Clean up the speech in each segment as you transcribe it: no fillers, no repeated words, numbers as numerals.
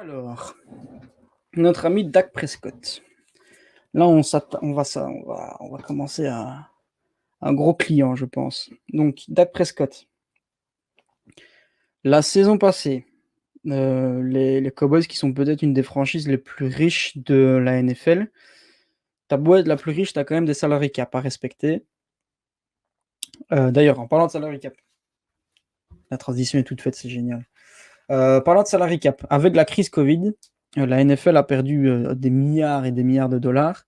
Alors, notre ami Dak Prescott. Là, on va commencer à un gros client, je pense. Donc, Dak Prescott. La saison passée, les Cowboys, qui sont peut-être une des franchises les plus riches de la NFL, t'as beau être la plus riche, t'as quand même des salary cap à respecter. D'ailleurs, en parlant de salary cap, la transition est toute faite, c'est génial. Parlant de salary cap, avec la crise Covid, la NFL a perdu des milliards et des milliards de dollars.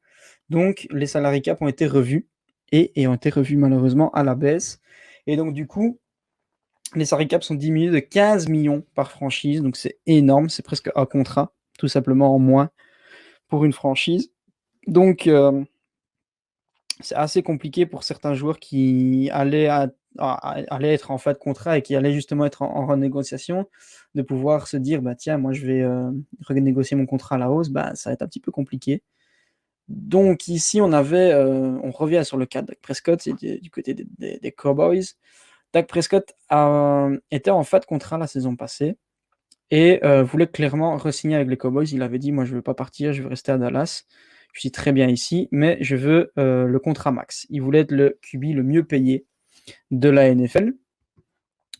Donc, les salary cap ont été revus et ont été revus malheureusement à la baisse. Et donc, du coup, les salary cap sont diminués de 15 millions par franchise. Donc, c'est énorme. C'est presque un contrat, tout simplement en moins pour une franchise. Donc, c'est assez compliqué pour certains joueurs qui allaient être en fin de contrat et qui allaient justement être en renégociation, de pouvoir se dire, bah tiens, moi je vais renégocier mon contrat à la hausse, bah, ça va être un petit peu compliqué. Donc ici, on revient sur le cas de Dak Prescott, c'est du côté des Cowboys. Dak Prescott était en fin de contrat la saison passée et voulait clairement re-signer avec les Cowboys. Il avait dit, moi je ne veux pas partir, je veux rester à Dallas. Je suis très bien ici, mais je veux le contrat max. Il voulait être le QB le mieux payé de la NFL,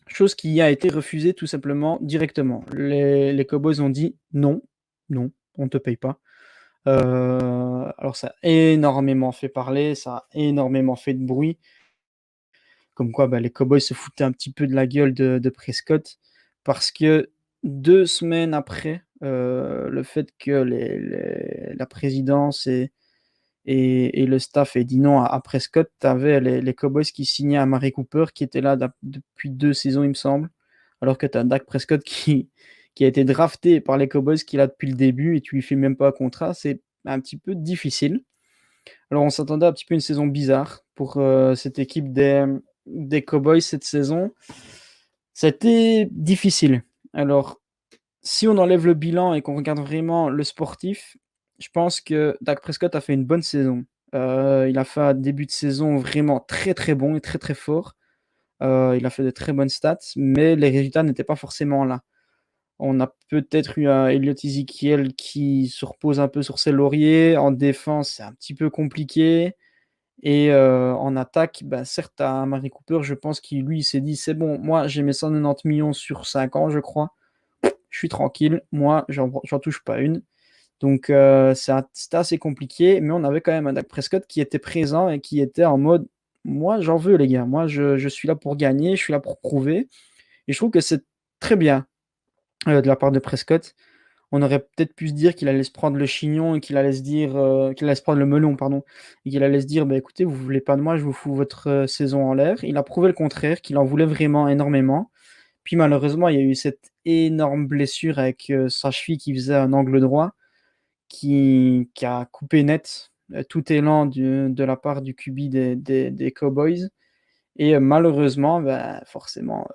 chose qui a été refusée tout simplement directement. Les Cowboys ont dit non, non, on ne te paye pas. Alors ça a énormément fait parler, ça a énormément fait de bruit, comme quoi les Cowboys se foutaient un petit peu de la gueule de Prescott, parce que 2 semaines après le fait que la présidence et le staff ait dit non à Prescott, tu avais les Cowboys qui signaient à Mari Cooper, qui était là depuis 2 saisons, il me semble, alors que tu as Dak Prescott qui a été drafté par les Cowboys, qui est là depuis le début, et tu lui fais même pas un contrat. C'est un petit peu difficile. Alors on s'attendait un petit peu à une saison bizarre pour cette équipe des Cowboys cette saison. C'était difficile. Alors, si on enlève le bilan et qu'on regarde vraiment le sportif, je pense que Dak Prescott a fait une bonne saison. Il a fait un début de saison vraiment très très bon et très très fort. Il a fait de très bonnes stats, mais les résultats n'étaient pas forcément là. On a peut-être eu un Elliott Ezekiel qui se repose un peu sur ses lauriers. En défense, c'est un petit peu compliqué. Et en attaque, certes, à Mari Cooper, je pense qu'il lui il s'est dit, c'est bon, moi j'ai mes 190 millions sur 5 ans, je crois. Je suis tranquille, moi j'en touche pas une. Donc c'était assez compliqué, mais on avait quand même un Dak Prescott qui était présent et qui était en mode, moi j'en veux les gars, moi je suis là pour gagner, je suis là pour prouver. Et je trouve que c'est très bien de la part de Prescott. On aurait peut-être pu se dire qu'il allait se prendre le chignon et qu'il allait se prendre le melon, pardon, et qu'il allait se dire, écoutez, vous voulez pas de moi, je vous fous votre saison en l'air. Il a prouvé le contraire, qu'il en voulait vraiment énormément. Puis malheureusement, il y a eu cette énorme blessure avec sa cheville qui faisait un angle droit, qui a coupé net tout élan de la part du QB des Cowboys. Et malheureusement, forcément,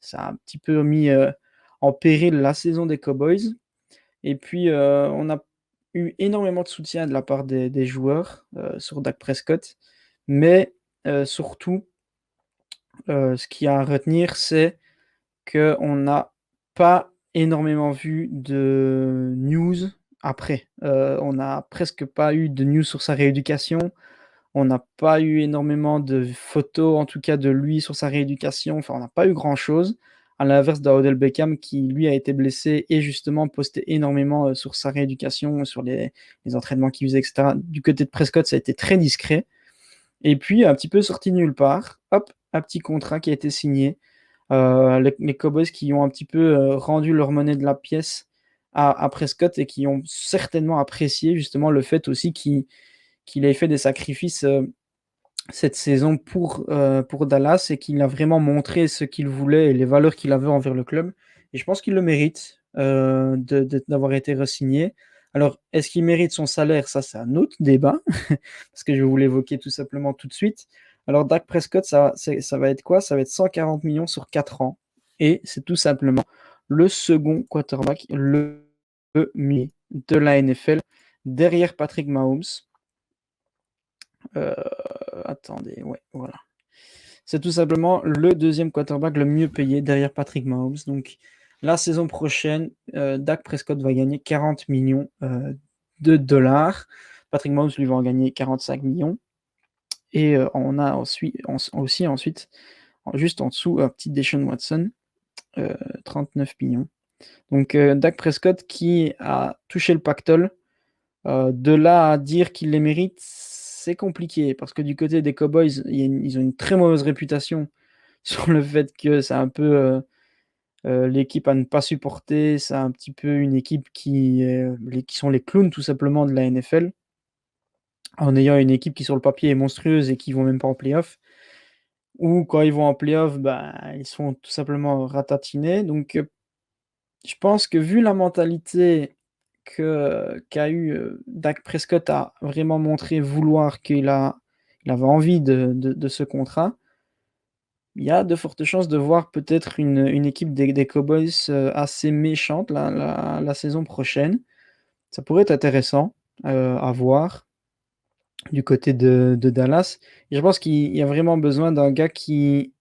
ça a un petit peu mis en péril la saison des Cowboys. Et puis, on a eu énormément de soutien de la part des joueurs sur Dak Prescott. Mais surtout, ce qu'il y a à retenir, c'est qu'on n'a pas énormément vu de news après. On n'a presque pas eu de news sur sa rééducation. On n'a pas eu énormément de photos, en tout cas de lui sur sa rééducation. Enfin, on n'a pas eu grand-chose. À l'inverse d'Odell Beckham, qui lui a été blessé et justement posté énormément sur sa rééducation, sur les entraînements qu'il faisait, etc. Du côté de Prescott, ça a été très discret. Et puis, un petit peu sorti de nulle part, hop, un petit contrat qui a été signé. Les Cowboys qui ont un petit peu rendu leur monnaie de la pièce à Prescott et qui ont certainement apprécié justement le fait aussi qu'il ait fait des sacrifices cette saison pour Dallas et qu'il a vraiment montré ce qu'il voulait et les valeurs qu'il avait envers le club. Et je pense qu'il le mérite d'avoir été re-signé. Alors, est-ce qu'il mérite son salaire? Ça, c'est un autre débat, parce que je vais vous l'évoquer tout simplement tout de suite. Alors, Dak Prescott, ça va être quoi? Ça va être 140 millions sur 4 ans. Et c'est tout simplement le second quarterback, le mieux de la NFL, derrière Patrick Mahomes. Euh, attendez, ouais, voilà. C'est tout simplement le deuxième quarterback le mieux payé derrière Patrick Mahomes. Donc, La saison prochaine, Dak Prescott va gagner 40 millions de dollars. Patrick Mahomes, lui, va en gagner 45 millions. Et on a aussi ensuite, juste en dessous, un petit Deshaun Watson, 39 millions. Donc Dak Prescott qui a touché le pactole, de là à dire qu'il les mérite, c'est compliqué. Parce que du côté des Cowboys, ils ont une très mauvaise réputation sur le fait que c'est un peu l'équipe à ne pas supporter. C'est un petit peu une équipe qui sont les clowns tout simplement de la NFL. En ayant une équipe qui sur le papier est monstrueuse et qui vont même pas en playoff. Ou quand ils vont en playoff, bah, ils sont tout simplement ratatinés. Donc je pense que vu la mentalité qu'a eu Dak Prescott a vraiment montré vouloir il avait envie de ce contrat. Il y a de fortes chances de voir peut-être une équipe des Cowboys assez méchante la saison prochaine. Ça pourrait être intéressant à voir du côté de Dallas. Et je pense qu'il y a vraiment besoin d'un gars qui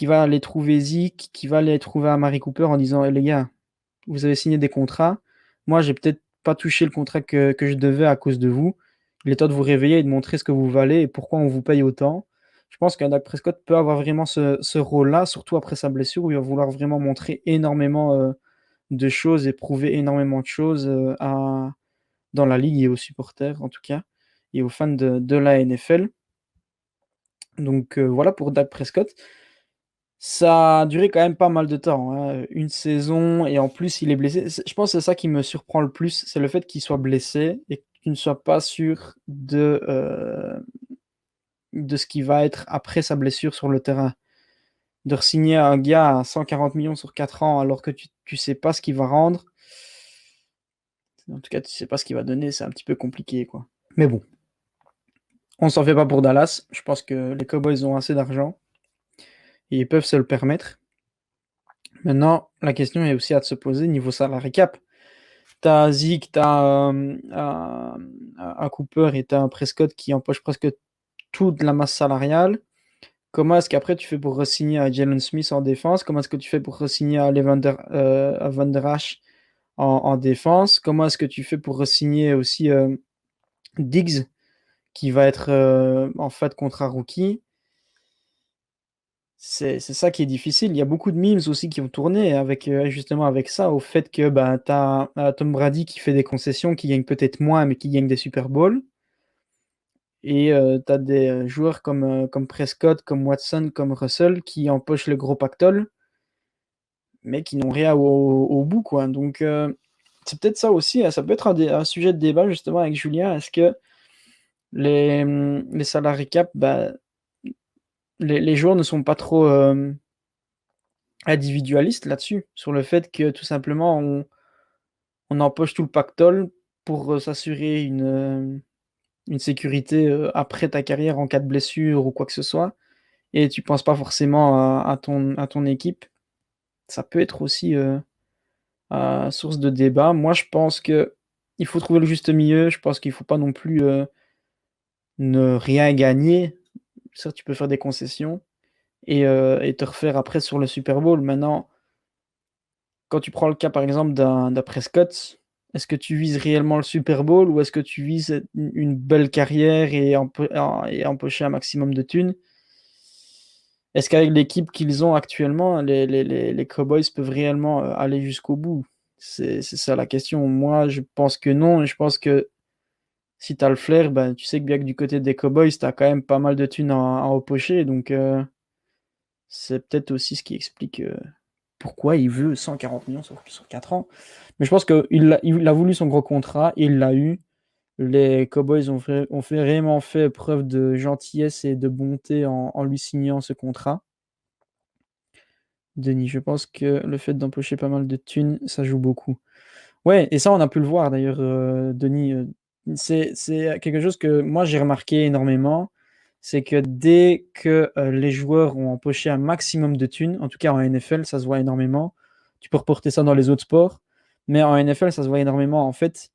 va aller trouver Zeke, qui va aller trouver Amari Cooper en disant: «Eh les gars, vous avez signé des contrats. Moi, j'ai peut-être pas touché le contrat que je devais à cause de vous. Il est temps de vous réveiller et de montrer ce que vous valez et pourquoi on vous paye autant». Je pense qu'un Dak Prescott peut avoir vraiment ce rôle-là, surtout après sa blessure, où il va vouloir vraiment montrer énormément de choses et prouver énormément de choses dans la ligue et aux supporters, en tout cas, et aux fans de la NFL. Donc voilà pour Dak Prescott. Ça a duré quand même pas mal de temps, hein, 1 saison et en plus il est blessé. Je pense que c'est ça qui me surprend le plus, c'est le fait qu'il soit blessé et que tu ne sois pas sûr de ce qui va être après sa blessure sur le terrain. De re-signer un gars à 140 millions sur 4 ans alors que tu sais pas ce qu'il va rendre, en tout cas tu sais pas ce qu'il va donner, c'est un petit peu compliqué, quoi. Mais bon, on s'en fait pas pour Dallas. Je pense que les Cowboys ont assez d'argent et ils peuvent se le permettre. Maintenant, la question est aussi à se poser niveau salary cap. T'as Zeke, t'as un Cooper et t'as un Prescott qui empoche presque toute la masse salariale. Comment est-ce qu'après tu fais pour re-signer à Jalen Smith en défense? Comment est-ce que tu fais pour re-signer à Van Der Esch en défense? Comment est-ce que tu fais pour re-signer aussi Diggs qui va être en fait contrat rookie? C'est ça qui est difficile. Il y a beaucoup de memes aussi qui ont tourné avec justement avec ça, au fait que bah, tu as Tom Brady qui fait des concessions, qui gagne peut-être moins, mais qui gagne des Super Bowls. Et tu as des joueurs comme Prescott, comme Watson, comme Russell qui empochent le gros pactole, mais qui n'ont rien au bout, quoi. Donc c'est peut-être ça aussi, ça peut être un sujet de débat justement avec Julien. Est-ce que les salary cap, bah, les joueurs ne sont pas trop individualistes là-dessus, sur le fait que tout simplement on empoche tout le pactole pour s'assurer une sécurité après ta carrière en cas de blessure ou quoi que ce soit, et tu penses pas forcément à ton équipe. Ça peut être aussi source de débat. Moi, je pense que il faut trouver le juste milieu. Je pense qu'il faut pas non plus ne rien gagner. Ça, tu peux faire des concessions et te refaire après sur le Super Bowl. Maintenant, quand tu prends le cas, par exemple, d'un Prescott, est-ce que tu vises réellement le Super Bowl ou est-ce que tu vises une belle carrière et empocher un maximum de thunes? Est-ce qu'avec l'équipe qu'ils ont actuellement, les Cowboys peuvent réellement aller jusqu'au bout? C'est ça la question. Moi, je pense que non, et je pense que si tu as le flair, ben, tu sais que bien que du côté des Cowboys, tu as quand même pas mal de thunes à empocher, donc c'est peut-être aussi ce qui explique pourquoi il veut 140 millions sur 4 ans. Mais je pense qu'il a voulu son gros contrat, il l'a eu. Les Cowboys ont vraiment fait preuve de gentillesse et de bonté en lui signant ce contrat. Denis, je pense que le fait d'empocher pas mal de thunes, ça joue beaucoup. Ouais, et ça, on a pu le voir d'ailleurs, Denis. C'est quelque chose que moi j'ai remarqué énormément. C'est que dès que les joueurs ont empoché un maximum de thunes, en tout cas en NFL, ça se voit énormément. Tu peux reporter ça dans les autres sports, mais en NFL, ça se voit énormément. En fait,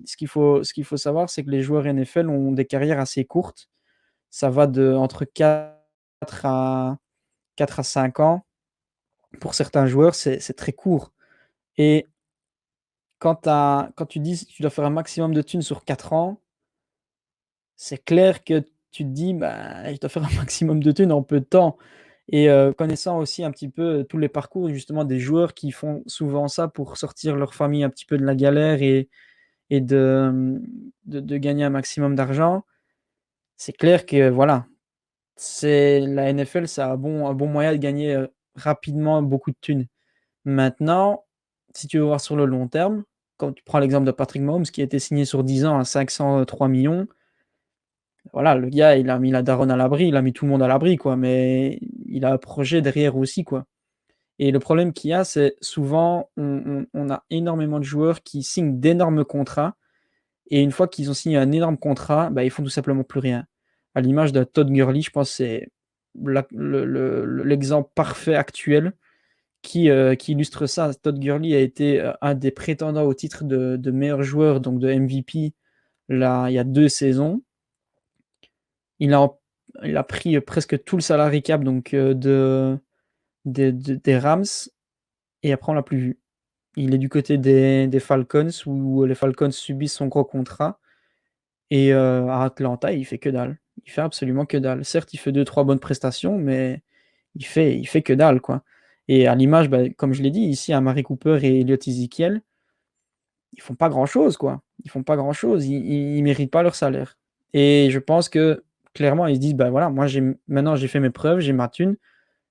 ce qu'il faut savoir, c'est que les joueurs NFL ont des carrières assez courtes. Ça va entre 4 à 5 ans. pour certains joueurs, c'est très court et quand tu dis: «Tu dois faire un maximum de thunes sur 4 ans», c'est clair que tu te dis: «Bah, je dois faire un maximum de thunes en peu de temps» et connaissant aussi un petit peu tous les parcours justement des joueurs qui font souvent ça pour sortir leur famille un petit peu de la galère et de gagner un maximum d'argent, c'est clair que voilà, c'est la NFL, c'est un bon moyen de gagner, rapidement beaucoup de thunes. Maintenant, si tu veux voir sur le long terme, quand tu prends l'exemple de Patrick Mahomes qui a été signé sur 10 ans à 503 millions. Voilà, le gars, il a mis la daronne à l'abri, il a mis tout le monde à l'abri, quoi, mais il a un projet derrière aussi, quoi. Et le problème qu'il y a, c'est souvent, on a énormément de joueurs qui signent d'énormes contrats et une fois qu'ils ont signé un énorme contrat, bah, ils font tout simplement plus rien. À l'image de Todd Gurley, je pense que c'est l'exemple parfait actuel qui illustre ça. Todd Gurley a été, un des prétendants au titre de meilleur joueur, donc de MVP, là, il y a 2 saisons. Il a il a pris, presque tout le salary cap donc des Rams et après on l'a plus vu. Il est du côté des Falcons où les Falcons subissent son gros contrat et à Atlanta, il fait que dalle. Il fait absolument que dalle. Certes, il fait deux trois bonnes prestations, mais il fait que dalle, quoi et à l'image, bah, comme je l'ai dit ici, à Amari Cooper et Elliott Ezekiel, ils font pas grand-chose, quoi. Ils font pas grand-chose, ils méritent pas leur salaire et je pense que, clairement, ils se disent: «Bah, voilà, moi maintenant j'ai fait mes preuves, j'ai ma thune,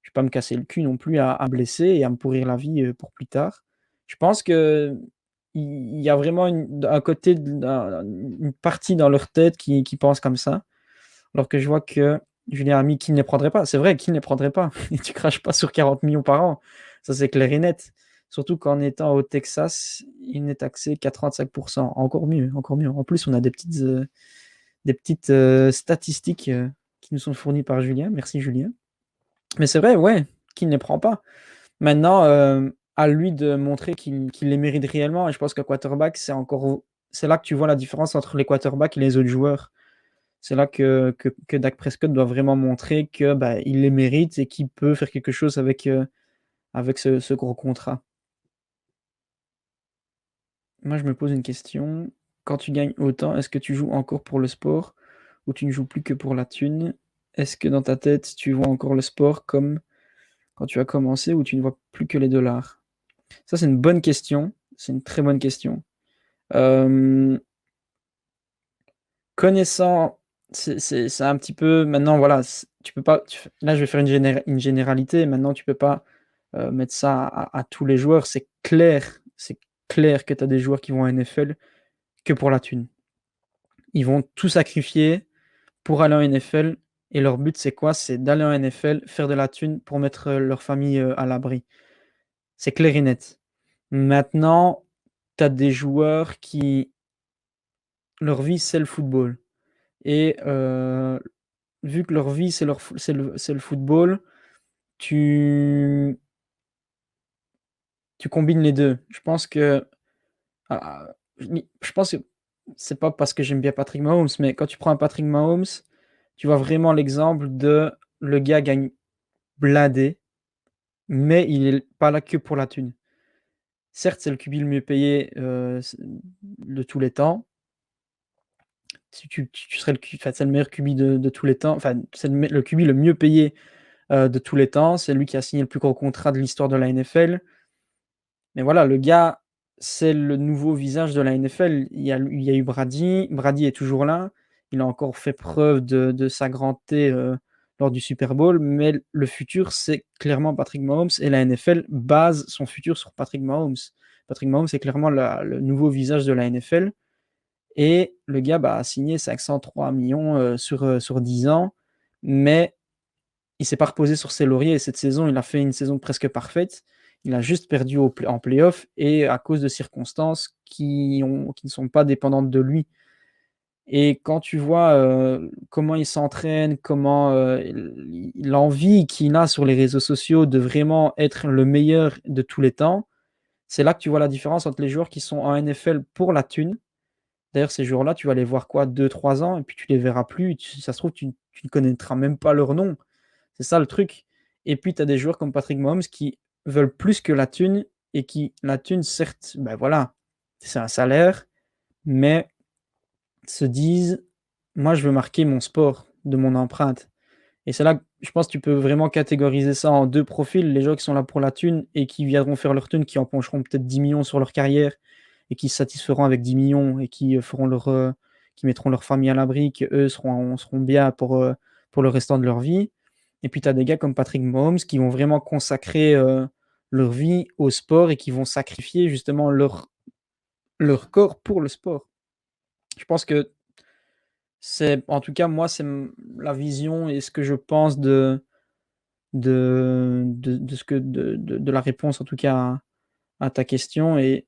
je vais pas me casser le cul non plus à blesser et à me pourrir la vie, pour plus tard». Je pense qu'il y a vraiment un côté une partie dans leur tête qui pense comme ça, alors que je vois que Julien Ami, qui ne les prendrait pas? C'est vrai, qui ne les prendrait pas? Et tu craches pas sur 40 millions par an, ça c'est clair et net. Surtout qu'en étant au Texas, il n'est taxé qu'à 35. Encore mieux, encore mieux. En plus, on a des petites statistiques, qui nous sont fournies par Julien. Merci Julien. Mais c'est vrai, ouais, qui ne les prend pas. Maintenant, à lui de montrer qu'il les mérite réellement et je pense qu'un quarterback, c'est là que tu vois la différence entre les quarterbacks et les autres joueurs. C'est là que Dak Prescott doit vraiment montrer que, bah, il les mérite et qu'il peut faire quelque chose avec ce gros contrat. Moi, je me pose une question, quand tu gagnes autant, est-ce que tu joues encore pour le sport ou tu ne joues plus que pour la thune? Est-ce que dans ta tête, tu vois encore le sport comme quand tu as commencé ou tu ne vois plus que les dollars? Ça, c'est une bonne question, c'est une très bonne question. Hem, connaissant c'est un petit peu maintenant voilà, tu peux pas là, je vais faire une généralité, maintenant tu peux pas, mettre ça à tous les joueurs. C'est clair que tu as des joueurs qui vont en NFL que pour la thune. Ils vont tout sacrifier pour aller en NFL et leur but, c'est quoi? C'est d'aller en NFL, faire de la thune pour mettre, leur famille, à l'abri. C'est clair et net. Maintenant, tu as des joueurs qui leur vie, c'est le football et vu que leur vie, c'est le football, tu tu combines les 2. Je pense que ah, je pense que c'est pas parce que j'aime bien Patrick Mahomes, mais quand tu prends un Patrick Mahomes, tu vois vraiment l'exemple de le gars gagne blindé, mais il est pas là que pour la thune. Certes, c'est le QB le mieux payé, de tous les temps. Tu serais enfin, c'est le meilleur QB de tous les temps, enfin, c'est le QB le mieux payé, de tous les temps. C'est lui qui a signé le plus gros contrat de l'histoire de la NFL. Mais voilà, le gars, c'est le nouveau visage de la NFL. Il y a eu Brady est toujours là. Il a encore fait preuve de sa grandeur, lors du Super Bowl, mais le futur, c'est clairement Patrick Mahomes et la NFL base son futur sur Patrick Mahomes. Patrick Mahomes, c'est clairement le nouveau visage de la NFL et le gars, bah, a signé 503 millions sur 10 ans, mais il s'est pas reposé sur ses lauriers et cette saison, il a fait une saison presque parfaite. Il a juste perdu en play-off et à cause de circonstances qui ne sont pas dépendantes de lui et quand tu vois, comment il s'entraîne, comment, l'envie qu'il a sur les réseaux sociaux de vraiment être le meilleur de tous les temps, c'est là que tu vois la différence entre les joueurs qui sont en NFL pour la thune. D'ailleurs, ces joueurs-là, tu vas les voir quoi? 2, 3 ans et puis tu les verras plus. Ça se trouve, tu ne connaîtras même pas leur nom. C'est ça le truc et puis tu as des joueurs comme Patrick Mahomes qui veulent plus que la thune et qui la thune certes, ben voilà, c'est un salaire, mais se disent: «Moi, je veux marquer mon sport de mon empreinte». Et c'est là que je pense que tu peux vraiment catégoriser ça en 2 profils, les gens qui sont là pour la thune et qui viendront faire leur thune, qui empocheront peut-être 10 millions sur leur carrière et qui se satisferont avec 10 millions et qui, feront qui mettront leur famille à l'abri, qu'eux seront bien pour le restant de leur vie. Et puis tu as des gars comme Patrick Mahomes qui vont vraiment consacrer, leur vie au sport et qui vont sacrifier justement leur corps pour le sport. Je pense que c'est en tout cas moi, c'est la vision et ce que je pense de ce que de la réponse en tout cas à ta question. Et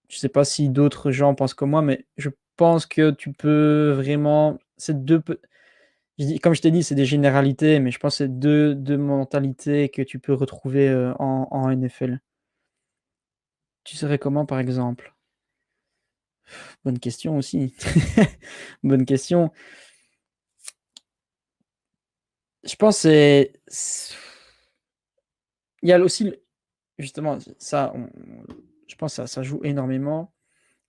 je sais pas si d'autres gens pensent comme moi, mais je pense que tu peux vraiment c'est 2 pe je dis comme je t'ai dit, c'est des généralités, mais je pense que c'est deux mentalités que tu peux retrouver, en NFL. Tu serais comment par exemple? Bonne question aussi. Bonne question. Je pense il y a aussi le justement ça on je pense ça joue énormément.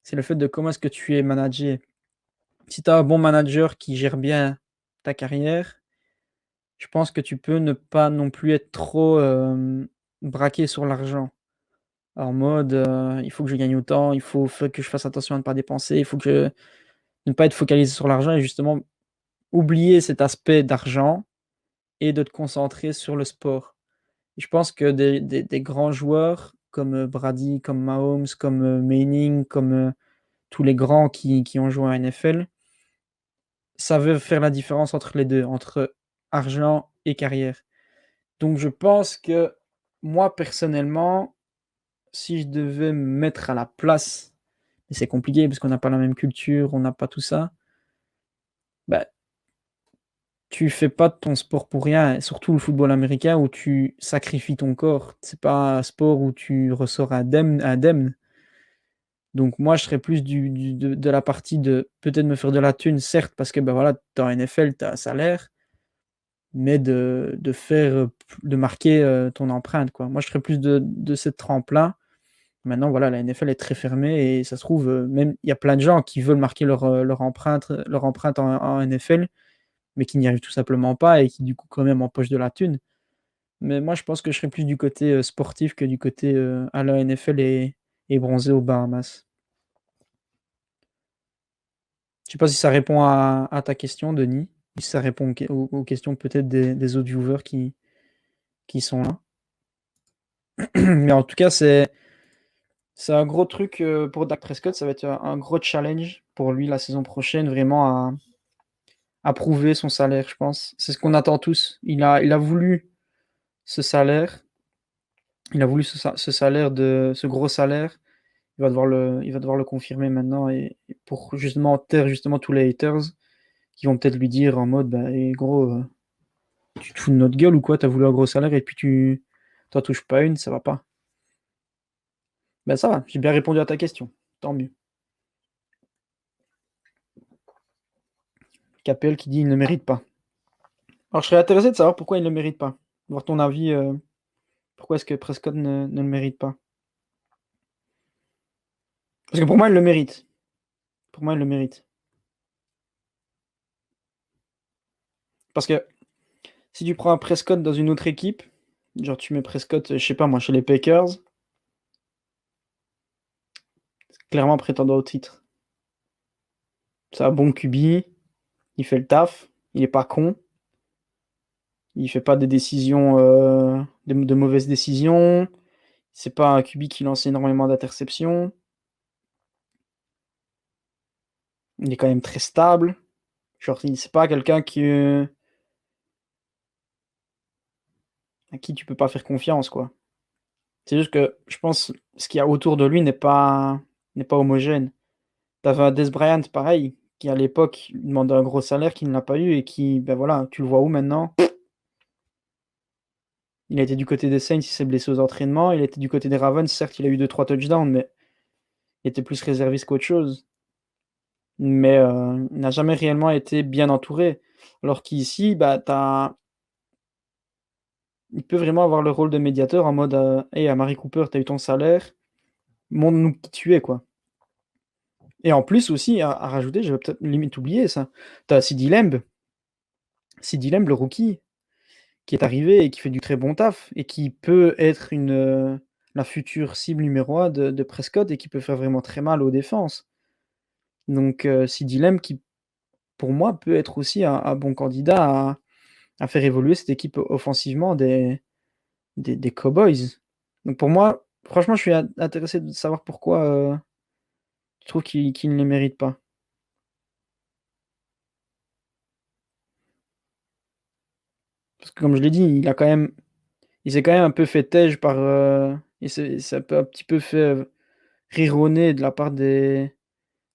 C'est le fait de comment est-ce que tu es managé. Si tu as un bon manager qui gère bien ta carrière, je pense que tu peux ne pas non plus être trop, braqué sur l'argent. En mode, «Il faut que je gagne autant, il faut que je fasse attention à ne pas dépenser, il faut que» ne pas être focalisé sur l'argent et justement oublier cet aspect d'argent et de te concentrer sur le sport. Je pense que des grands joueurs comme, Brady, comme Mahomes, comme, Manning, comme, tous les grands qui ont joué en NFL, savaient faire la différence entre les 2, entre argent et carrière. Donc je pense que moi personnellement, si je devais me mettre à la place, et c'est compliqué parce qu'on n'a pas la même culture, on n'a pas tout ça, bah, tu fais pas de ton sport pour rien, et surtout le football américain où tu sacrifies ton corps. C'est pas un sport où tu ressors indemne. Donc moi, je serais plus du de la partie de peut-être me faire de la thune, certes, parce que, bah, voilà, tu es en NFL, tu as un salaire, mais de faire, de marquer, ton empreinte, quoi. Moi, je serais plus de cette trempe-là. Maintenant, voilà, la NFL est très fermée et ça se trouve, même il y a plein de gens qui veulent marquer leur empreinte en NFL, mais qui n'y arrivent tout simplement pas et qui, du coup, quand même empochent de la thune. Mais moi, je pense que je serais plus du côté, sportif que du côté, à la NFL et bronzer aux Bahamas. Je sais pas si ça répond à ta question, Denis, si ça répond aux questions peut-être des autres viewers qui sont là. Mais en tout cas, c'est un gros truc, pour Dak Prescott, ça va être un gros challenge pour lui la saison prochaine, vraiment à prouver son salaire, je pense. C'est ce qu'on attend tous. Il a voulu ce salaire, il a voulu ce salaire de ce gros salaire. Il va devoir le confirmer maintenant et pour justement taire justement tous les haters qui vont peut-être lui dire en mode: «Bah, eh gros, tu te fous de notre gueule ou quoi? Tu as voulu un gros salaire et puis tu en touches pas une, ça va pas». Bah, ça va, j'ai bien répondu à ta question, tant mieux. KPL qui dit: «Il ne mérite pas». Alors je serais intéressé de savoir pourquoi il ne le mérite pas. Voir ton avis, pourquoi est-ce que Prescott ne le mérite pas? Parce que pour moi, il le mérite. Pour moi, il le mérite. Parce que si tu prends un Prescott dans une autre équipe, genre tu mets Prescott, je sais pas moi, chez les Packers, clairement prétendant au titre. C'est un bon QB, il fait le taf, il est pas con, il fait pas des décisions, de mauvaises décisions, c'est pas un QB qui lance énormément d'interceptions, il est quand même très stable. Genre il c'est pas quelqu'un à qui tu peux pas faire confiance, quoi. C'est juste que je pense ce qu'il y a autour de lui n'est pas homogène. Tu avais un Dez Bryant pareil, qui à l'époque demandait un gros salaire, qui ne l'a pas eu et qui, ben voilà, tu le vois où maintenant? Il a été du côté des Saints, il s'est blessé aux entraînements, il était du côté des Ravens, certes il a eu 2-3 touchdowns, mais il était plus réserviste qu'autre chose. Mais, il n'a jamais réellement été bien entouré. Alors qu'ici, bah, il peut vraiment avoir le rôle de médiateur en mode, «Hey, Amari Cooper, tu as eu ton salaire, montre-nous qui tu es, quoi». Et en plus aussi à rajouter, j'avais peut-être limite oublié ça, tu as Sidi Lamb, le rookie, qui est arrivé et qui fait du très bon taf et qui peut être la future cible numéro 1 de Prescott et qui peut faire vraiment très mal aux défenses. Donc Sidi Lamb qui, pour moi, peut être aussi un bon candidat à faire évoluer cette équipe offensivement des Cowboys. Donc pour moi, franchement, je suis intéressé de savoir pourquoi, tu trouves qu'il ne les mérite pas? Parce que comme je l'ai dit, il s'est quand même un peu fait tège par, il s'est un petit peu fait, rironner de la part de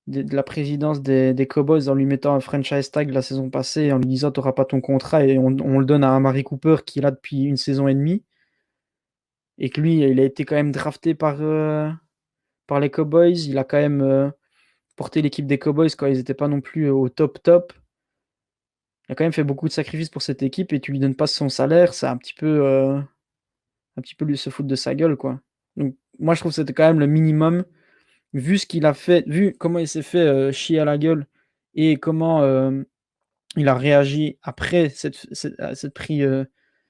la présidence des Cowboys en lui mettant un franchise tag la saison passée, en lui disant: «Tu auras pas ton contrat» et on le donne à Amari Cooper qui est là depuis une saison et demie et que lui, il a été quand même drafté par les Cowboys. Il a quand même, porté l'équipe des Cowboys quand ils étaient pas non plus au top, top. Il a quand même fait beaucoup de sacrifices pour cette équipe et tu lui donnes pas son salaire, c'est un petit peu lui se foutre de sa gueule, quoi. Donc moi, je trouve que c'était quand même le minimum, vu ce qu'il a fait, vu comment il s'est fait, chier à la gueule et comment, il a réagi après s'être pris,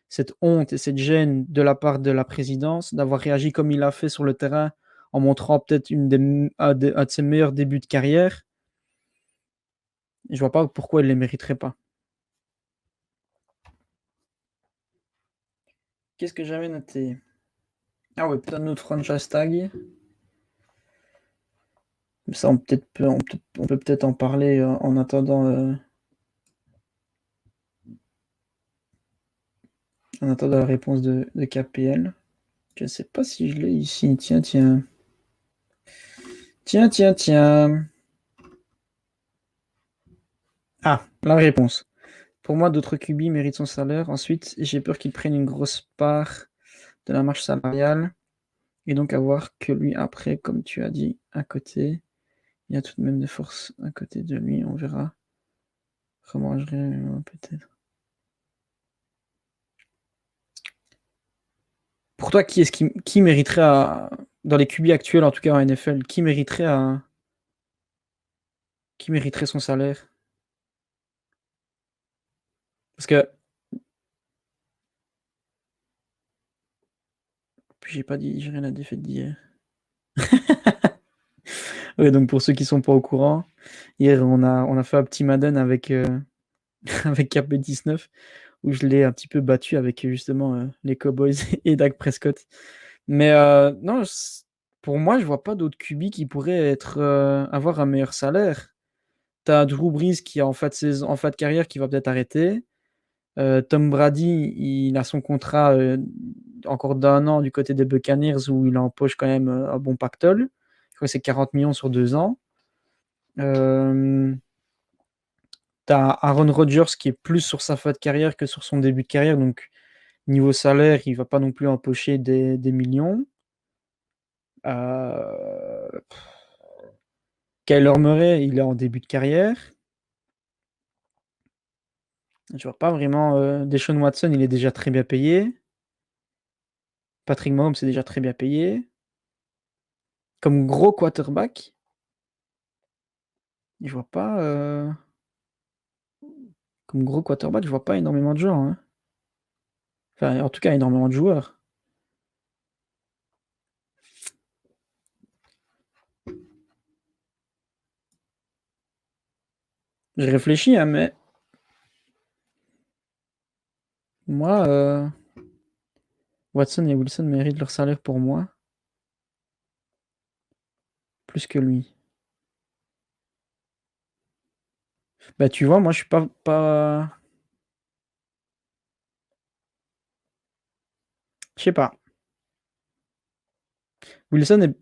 cette honte et cette gêne de la part de la présidence, d'avoir réagi comme il a fait sur le terrain en montrant peut-être une des m un de ses meilleurs débuts de carrière. Je vois pas pourquoi il les mériterait pas. Qu'est-ce que j'avais noté? Ah ouais, peut-être notre franchise tag. Ça, on peut peut-être en parler, en attendant la réponse de KPL. Je ne sais pas si je l'ai ici. Tiens, tiens. Tiens, tiens, tiens. Ah, la réponse. Pour moi, d'autres QB méritent son salaire. Ensuite, j'ai peur qu'il prenne une grosse part de la marge salariale. Et donc avoir que lui après, comme tu as dit, à côté. Il y a tout de même des forces à côté de lui. On verra. Comment je peut-être. Pour toi, qui mériterait dans les QB actuels, en tout cas en NFL, qui mériterait son salaire? Parce que j'ai pas digéré la défaite d'hier. Ouais, donc pour ceux qui sont pas au courant, hier on a fait un petit Madden avec, avec KP19 où je l'ai un petit peu battu avec justement les Cowboys et Dak Prescott. Mais non, pour moi, je vois pas d'autres QB qui pourraient avoir un meilleur salaire. T'as Drew Brees qui est en fin de carrière qui va peut-être arrêter. Tom Brady, il a son contrat encore d'un an du côté des Buccaneers où il empoche quand même un bon pactole. Je crois que c'est 40 millions sur 2 ans. Euh, T'as Aaron Rodgers qui est plus sur sa fin de carrière que sur son début de carrière. Donc, niveau salaire, il va pas non plus empocher des millions. Euh, Kyler Murray, il est en début de carrière. Je vois pas vraiment. Deshaun Watson, il est déjà très bien payé. Patrick Mahomes, c'est déjà très bien payé. Comme gros quarterback, je vois pas. Comme gros quarterback, je vois pas énormément de gens, hein. Enfin, en tout cas, énormément de joueurs. J'ai réfléchi, hein, mais moi, Watson et Wilson méritent leur salaire pour moi, plus que lui. Bah, tu vois, moi, je suis pas... Je sais pas. Wilson est...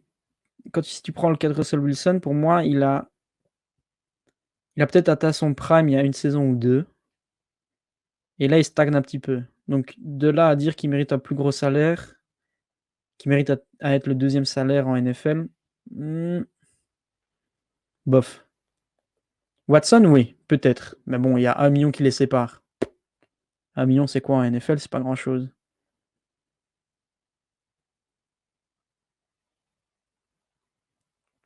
Si tu prends le cas de Russell Wilson, pour moi, il a peut-être atteint son prime il y a une saison ou deux. Et là, il stagne un petit peu. Donc, de là à dire qu'il mérite un plus gros salaire, qu'il mérite à être le deuxième salaire en NFL, bof. Watson, oui, peut-être. Mais bon, il y a 1 million qui les sépare. 1 million, c'est quoi en NFL? C'est pas grand-chose.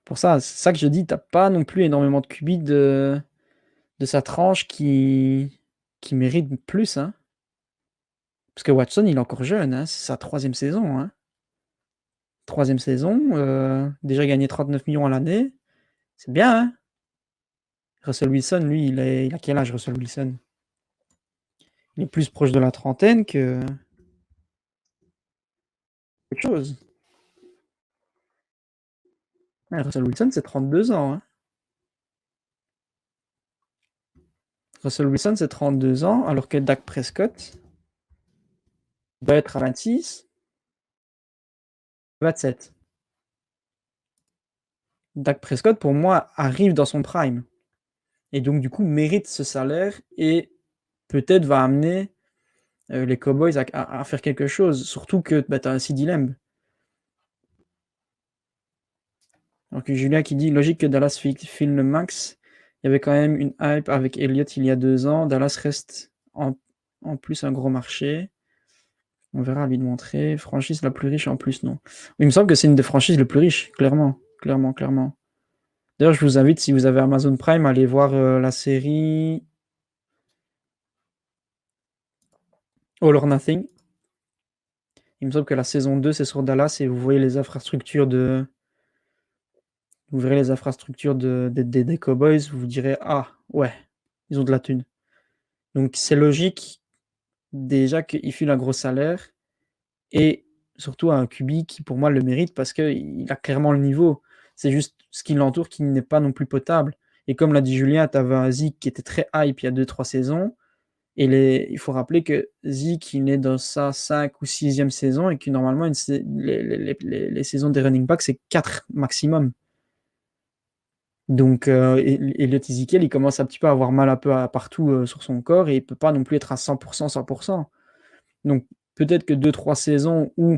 Pour ça, c'est ça que je dis, t'as pas non plus énormément de QB de sa tranche qui méritent plus, hein. Parce que Watson, il est encore jeune, hein, c'est sa 3e saison, hein. 3e saison, déjà gagné 39 millions à l'année, c'est bien, hein. Russell Wilson, lui, il a quel âge, Russell Wilson? Il est plus proche de la trentaine que autre chose. Ouais, Russell Wilson, c'est 32 ans, hein. Russell Wilson, c'est 32 ans, alors que Dak Prescott doit être à 26, 27. Dak Prescott, pour moi, arrive dans son prime. Et donc, du coup, mérite ce salaire et peut-être va amener les Cowboys à faire quelque chose. Surtout que bah, tu as un CD Lamb. Donc, Julien qui dit logique que Dallas file le max. Il y avait quand même une hype avec Elliott il y a 2 ans. Dallas reste en plus un gros marché. On verra à lui de montrer. Franchise la plus riche en plus, non. Il me semble que c'est une des franchises les plus riches, clairement. Clairement, clairement. D'ailleurs, je vous invite, si vous avez Amazon Prime, à aller voir la série All or Nothing. Il me semble que la saison 2, c'est sur Dallas et vous voyez les infrastructures vous verrez les infrastructures des Cowboys, vous vous direz ah ouais, ils ont de la thune. Donc c'est logique déjà qu'il file un gros salaire et surtout un QB qui pour moi le mérite parce qu'il a clairement le niveau. C'est juste ce qui l'entoure qui n'est pas non plus potable. Et comme l'a dit Julien, tu avais un Zeke qui était très hype il y a 2-3 saisons. Et il faut rappeler que Zeke, il est dans sa 5 ou 6e saison et que normalement, les saisons des running backs, c'est 4 maximum. Donc, Elliott Ezekiel, il commence un petit peu à avoir mal un peu partout sur son corps et il ne peut pas non plus être à 100%, 100%. Donc, peut-être que 2-3 saisons où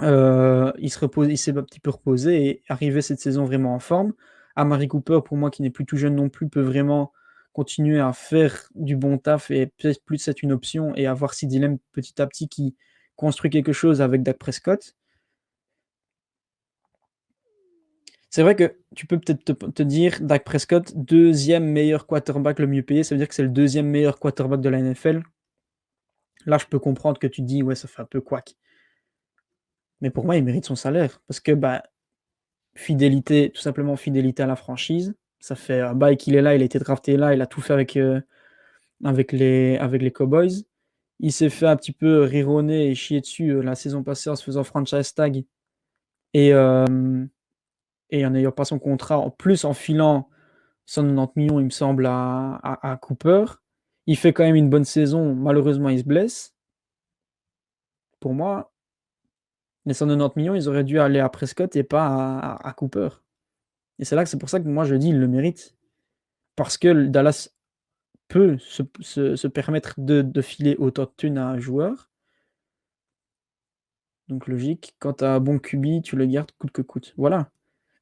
il s'est un petit peu reposé et arrivé cette saison vraiment en forme. Amari Cooper, pour moi, qui n'est plus tout jeune non plus, peut vraiment continuer à faire du bon taf et peut-être plus être une option et avoir CeeDee Lamb petit à petit qui construit quelque chose avec Dak Prescott. C'est vrai que tu peux peut-être te dire Dak Prescott, 2e meilleur quarterback le mieux payé, ça veut dire que c'est le 2e meilleur quarterback de la NFL. Là, je peux comprendre que tu te dis, ouais, ça fait un peu couac. Mais pour moi, il mérite son salaire parce que bah, fidélité, tout simplement fidélité à la franchise. Ça fait un bail qu'il est là, il a été drafté là, il a tout fait avec les Cowboys. Il s'est fait un petit peu rironner et chier dessus la saison passée en se faisant franchise tag et, et en n'ayant pas son contrat, en plus en filant 190 millions, il me semble, à Cooper. Il fait quand même une bonne saison, malheureusement il se blesse. Pour moi, les 190 millions, ils auraient dû aller à Prescott et pas à Cooper. Et c'est pour ça que moi je dis il le mérite. Parce que Dallas peut se permettre de filer autant de thunes à un joueur. Donc logique, quand tu as un bon QB, tu le gardes coûte que coûte. Voilà.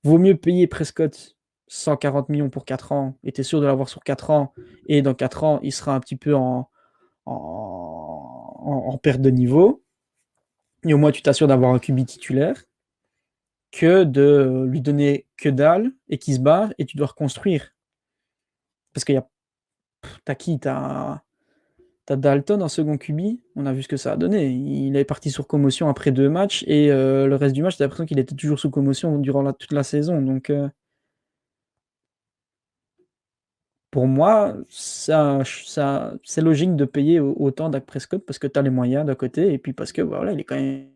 Vaut mieux payer Prescott 140 millions pour 4 ans, et tu es sûr de l'avoir sur 4 ans, et dans 4 ans, il sera un petit peu en perte de niveau, et au moins tu t'assures d'avoir un QB titulaire, que de lui donner que dalle, et qu'il se barre, et tu dois reconstruire. Parce qu'il y a... T'as qui? T'as Dalton en second QB, on a vu ce que ça a donné. Il est parti sur commotion après 2 matchs et le reste du match, j'ai l'impression qu'il était toujours sous commotion durant toute la saison. Donc pour moi, c'est logique de payer autant Dak Prescott parce que tu as les moyens d'un côté et puis parce que voilà, il est quand même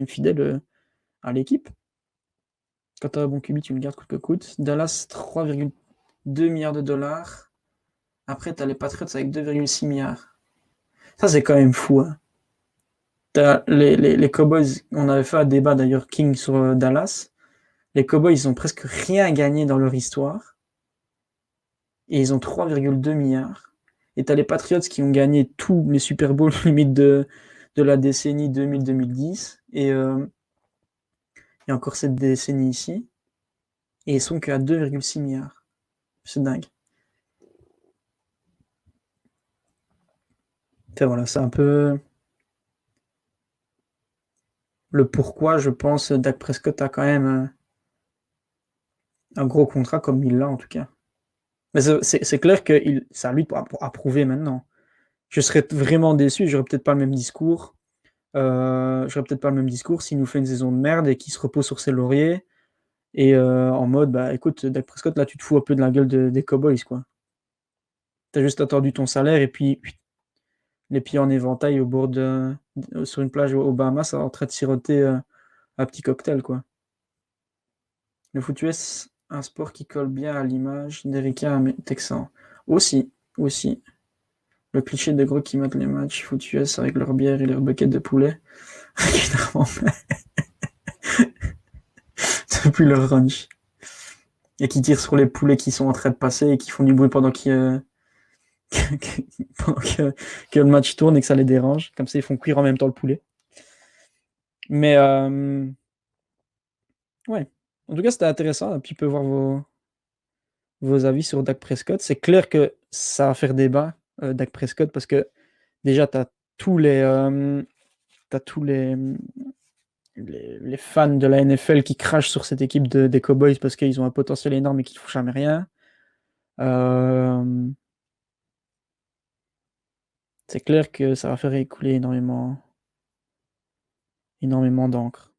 fidèle à l'équipe. Quand tu as un bon QB, tu le gardes coûte que coûte. Dallas, 3,2 milliards de dollars. Après, tu as les Patriots avec 2,6 milliards. Ça, c'est quand même fou. Hein. Les Cowboys, on avait fait un débat d'ailleurs King sur Dallas. Les Cowboys, ils ont presque rien gagné dans leur histoire. Et ils ont 3,2 milliards. Et t'as les Patriots qui ont gagné tous les Super Bowls limite de la décennie 2000-2010. Et encore cette décennie ici. Et ils sont qu'à 2,6 milliards. C'est dingue. Enfin, voilà, c'est un peu le pourquoi, je pense, Dak Prescott a quand même un gros contrat comme il l'a en tout cas. Mais c'est clair que c'est à lui à prouver maintenant. Je serais vraiment déçu, j'aurais peut-être pas le même discours. J'aurais peut-être pas le même discours s'il nous fait une saison de merde et qu'il se repose sur ses lauriers et en mode bah écoute, Dak Prescott, là tu te fous un peu de la gueule des Cowboys quoi. T'as juste attendu ton salaire et puis les pieds en éventail au bord sur une plage aux Bahamas en train de siroter un petit cocktail quoi. Le foot US, un sport qui colle bien à l'image des ricains texans. Aussi, aussi. Le cliché des gros qui matent les matchs foot US avec leur bière et leur bucket de poulet. Régulièrement depuis leur ranch. Et qui tirent sur les poulets qui sont en train de passer et qui font du bruit pendant pendant que le match tourne et que ça les dérange. Comme ça, ils font cuire en même temps le poulet. Mais ouais. En tout cas, c'était intéressant un petit peu voir vos avis sur Dak Prescott. C'est clair que ça va faire débat, Dak Prescott, parce que déjà, tu as tous les, t'as tous les fans de la NFL qui crachent sur cette équipe des Cowboys parce qu'ils ont un potentiel énorme et qu'ils ne font jamais rien. Euh, c'est clair que ça va faire écouler énormément d'encre.